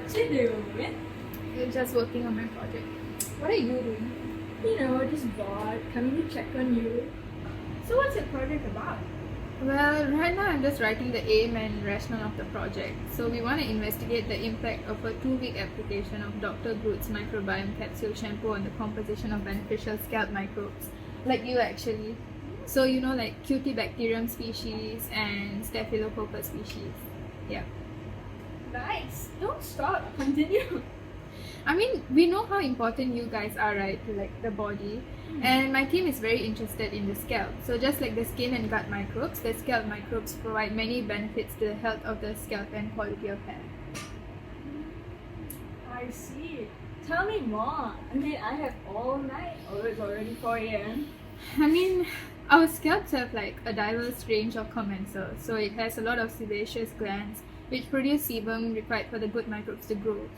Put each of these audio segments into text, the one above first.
What you doing? You're just working on my project. What are you doing? You know, just bored, coming to check on you. So what's your project about? Well, right now I'm just writing the aim and rationale of the project. So we want to investigate the impact of a 2-week application of Dr. Groot's microbiome capsule shampoo on the composition of beneficial scalp microbes. Like you actually. So you know, like Cutibacterium species and Staphylococcus species. Yeah. Nice. Don't stop. Continue. I mean, we know how important you guys are, right, to like the body. And my team is very interested in the scalp. So just like the skin and gut microbes, the scalp microbes provide many benefits to the health of the scalp and quality of hair. I see. Tell me more. I mean, I have all night. Oh, it's already 4 a.m. I mean, our scalps have like a diverse range of commensals. So it has a lot of sebaceous glands which produce sebum required for the good microbes to grow.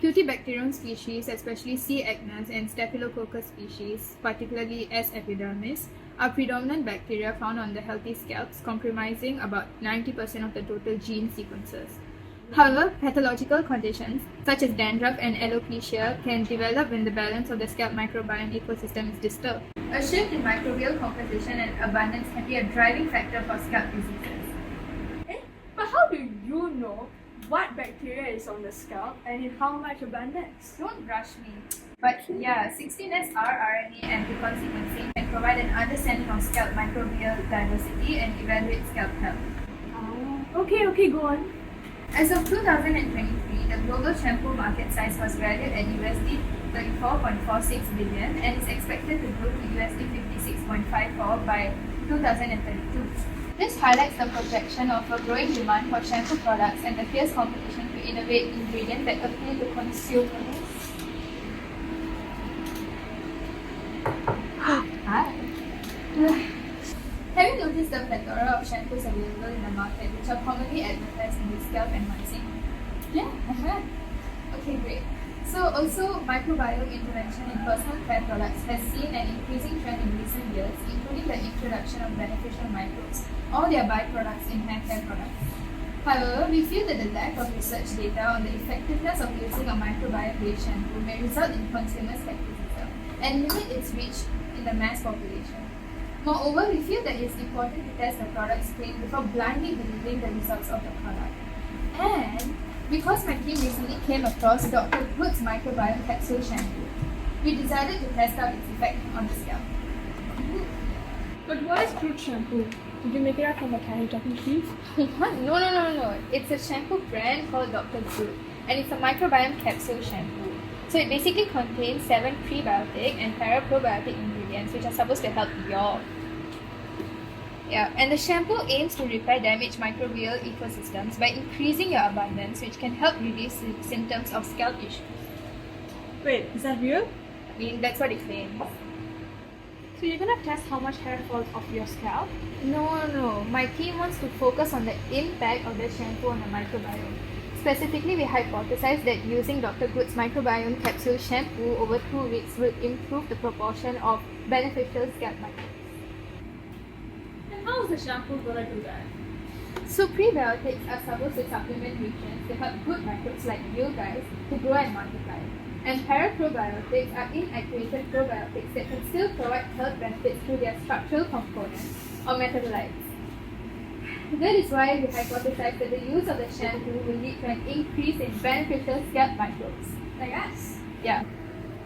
Cutibacterium species, especially C. acnes and Staphylococcus species, particularly S. epidermis, are predominant bacteria found on the healthy scalps, comprising about 90% of the total gene sequences. However, pathological conditions such as dandruff and alopecia can develop when the balance of the scalp microbiome ecosystem is disturbed. A shift in microbial composition and abundance can be a driving factor for scalp diseases. But how do you know what bacteria is on the scalp and in how much abundance? Don't rush me. But yeah, 16S rRNA and amplicon sequencing can provide an understanding of scalp microbial diversity and evaluate scalp health. Okay, go on. As of 2023, the global shampoo market size was valued at USD 34.46 billion and is expected to grow to USD 56.54 by 2032. This highlights the projection of a growing demand for shampoo products and the fierce competition to innovate ingredients that appeal to consumers. Hi. Have you noticed the plethora of shampoos available in the market which are commonly advertised in the scalp enhancing? Yeah. Okay, great. So also, microbiome intervention in personal care products has seen an increasing trend in recent years, including the introduction of beneficial microbes or their byproducts in hair care products. However, we feel that the lack of research data on the effectiveness of using a microbiome-based shampoo may result in consumer skepticism and limit its reach in the mass population. Moreover, we feel that it's important to test the product's claim before blindly believing the results of the product. And because my team recently came across Dr. Groot's microbiome capsule shampoo, we decided to test out its effect on the scalp. But what is Groot shampoo? Did you make it up from a candy talking trees? What? No. It's a shampoo brand called Dr. Groot, and it's a microbiome capsule shampoo. So it basically contains 7 prebiotic and paraprobiotic ingredients which are supposed to help your. Yeah, and the shampoo aims to repair damaged microbial ecosystems by increasing your abundance, which can help reduce symptoms of scalp issues. Wait, is that real? I mean, that's what it claims. So you're gonna test how much hair falls off your scalp? No. My team wants to focus on the impact of the shampoo on the microbiome. Specifically, we hypothesize that using Dr. Groot's microbiome capsule shampoo over 2 weeks will improve the proportion of beneficial scalp microbes. And how is the shampoo gonna do that? So prebiotics are supposed to supplement nutrients to help good microbes like you guys to grow and multiply. And paraprobiotics are inactivated probiotics that can still provide health benefits through their structural components or metabolites. That is why we hypothesize that the use of the shampoo will lead to an increase in beneficial scalp microbes. Like us? Yeah.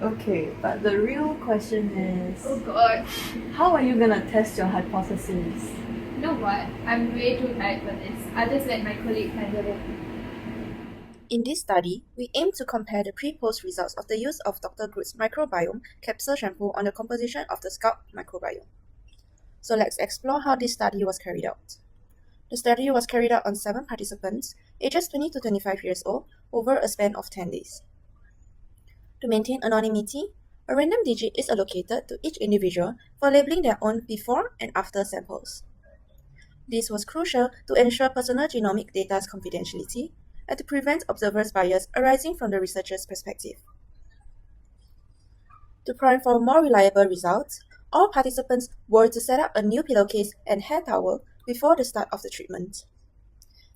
Okay, but the real question is, Oh god. how are you gonna test your hypothesis? You know what? I'm way too tired for this. I'll just let my colleague handle it. In this study, we aim to compare the pre-post results of the use of Dr. Groot's microbiome capsule shampoo on the composition of the scalp microbiome. So let's explore how this study was carried out. The study was carried out on 7 participants, ages 20 to 25 years old, over a span of 10 days. To maintain anonymity, a random digit is allocated to each individual for labeling their own before and after samples. This was crucial to ensure personal genomic data's confidentiality and to prevent observers' bias arising from the researcher's perspective. To prime for more reliable results, all participants were to set up a new pillowcase and hair towel before the start of the treatment.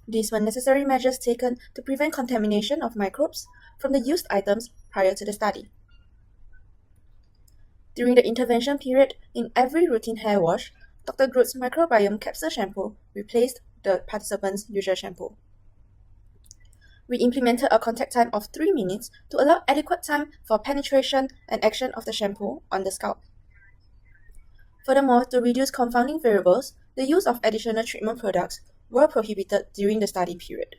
These were necessary measures taken to prevent contamination of microbes from the used items prior to the study. During the intervention period, in every routine hair wash, Dr. Groot's microbiome capsule shampoo replaced the participants' usual shampoo. We implemented a contact time of 3 minutes to allow adequate time for penetration and action of the shampoo on the scalp. Furthermore, to reduce confounding variables, the use of additional treatment products were prohibited during the study period.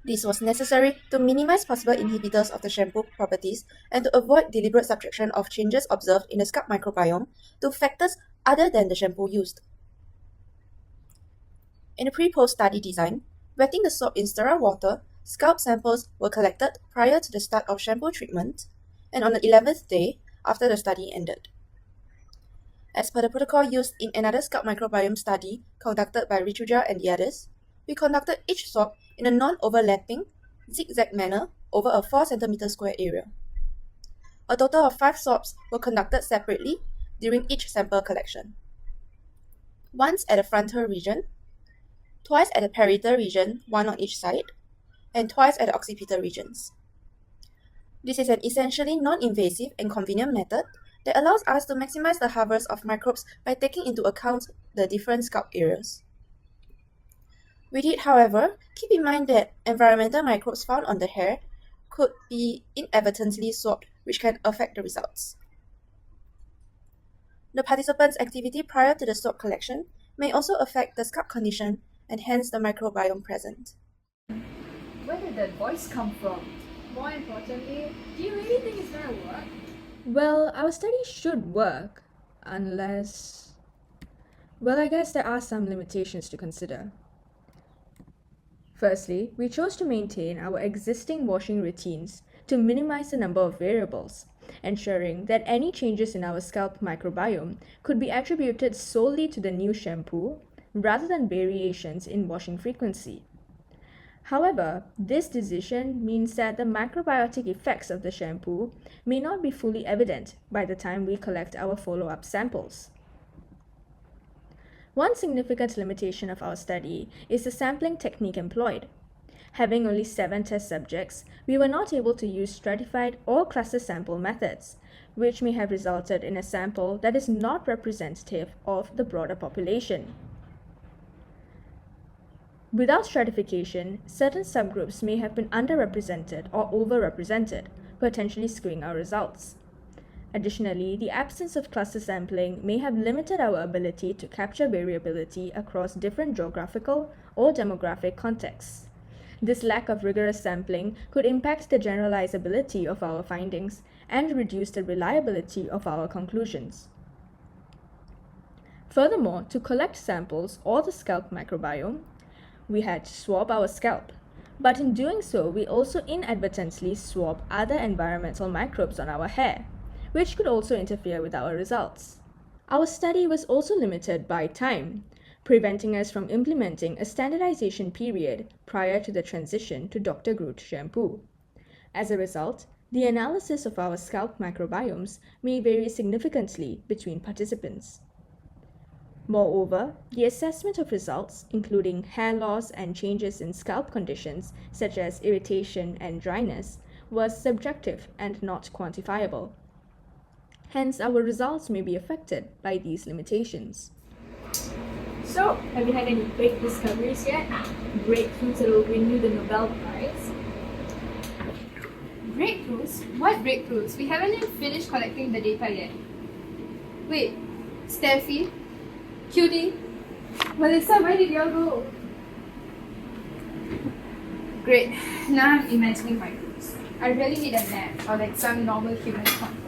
This was necessary to minimize possible inhibitors of the shampoo properties and to avoid deliberate subtraction of changes observed in the scalp microbiome to factors other than the shampoo used. In the pre-post study design, wetting the soap in sterile water, scalp samples were collected prior to the start of shampoo treatment and on the 11th day after the study ended. As per the protocol used in another scalp microbiome study conducted by Richuja and the others, we conducted each swab in a non-overlapping, zigzag manner over a 4 cm square area. A total of 5 swabs were conducted separately during each sample collection. Once at the frontal region, twice at the parietal region, one on each side, and twice at the occipital regions. This is an essentially non-invasive and convenient method that allows us to maximize the harvest of microbes by taking into account the different scalp areas. We did, however, keep in mind that environmental microbes found on the hair could be inadvertently swabbed, which can affect the results. The participants' activity prior to the swab collection may also affect the scalp condition and hence the microbiome present. Where did that voice come from? More importantly, do you really think it's gonna work? Well, our study should work, unless... Well, I guess there are some limitations to consider. Firstly, we chose to maintain our existing washing routines to minimize the number of variables, ensuring that any changes in our scalp microbiome could be attributed solely to the new shampoo rather than variations in washing frequency. However, this decision means that the macrobiotic effects of the shampoo may not be fully evident by the time we collect our follow-up samples. One significant limitation of our study is the sampling technique employed. Having only 7 test subjects, we were not able to use stratified or cluster sample methods, which may have resulted in a sample that is not representative of the broader population. Without stratification, certain subgroups may have been underrepresented or overrepresented, potentially skewing our results. Additionally, the absence of cluster sampling may have limited our ability to capture variability across different geographical or demographic contexts. This lack of rigorous sampling could impact the generalizability of our findings and reduce the reliability of our conclusions. Furthermore, to collect samples or the scalp microbiome, we had to swab our scalp, but in doing so, we also inadvertently swab other environmental microbes on our hair, which could also interfere with our results. Our study was also limited by time, preventing us from implementing a standardization period prior to the transition to Dr. Groot shampoo. As a result, the analysis of our scalp microbiomes may vary significantly between participants. Moreover, the assessment of results, including hair loss and changes in scalp conditions such as irritation and dryness, was subjective and not quantifiable. Hence, our results may be affected by these limitations. So, have you had any big discoveries yet? Breakthroughs that will win you the Nobel Prize? Breakthroughs? What breakthroughs? We haven't even finished collecting the data yet. Wait, Steffi? Cutie? Melissa, where did y'all go? Great. Now I'm imagining microbes. I really need a nap or like some normal human contact.